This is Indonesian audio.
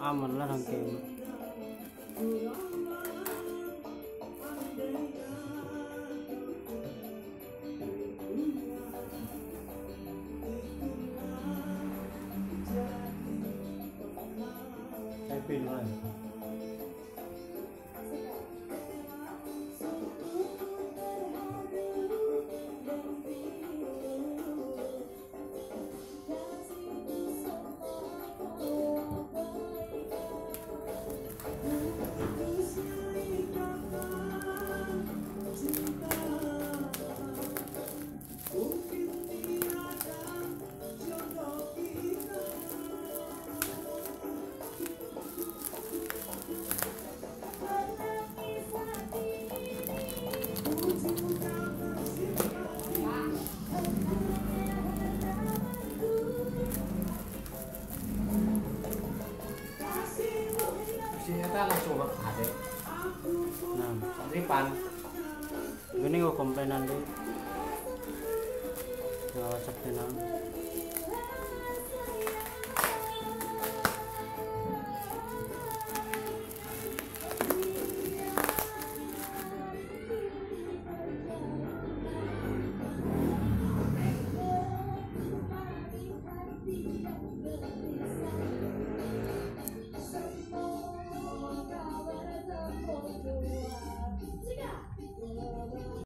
aman lah nangke. Pin lah. Kita langsung ke adek. Nah, Ripan. gini kok komplainan deh. Nggak WhatsApp tenang.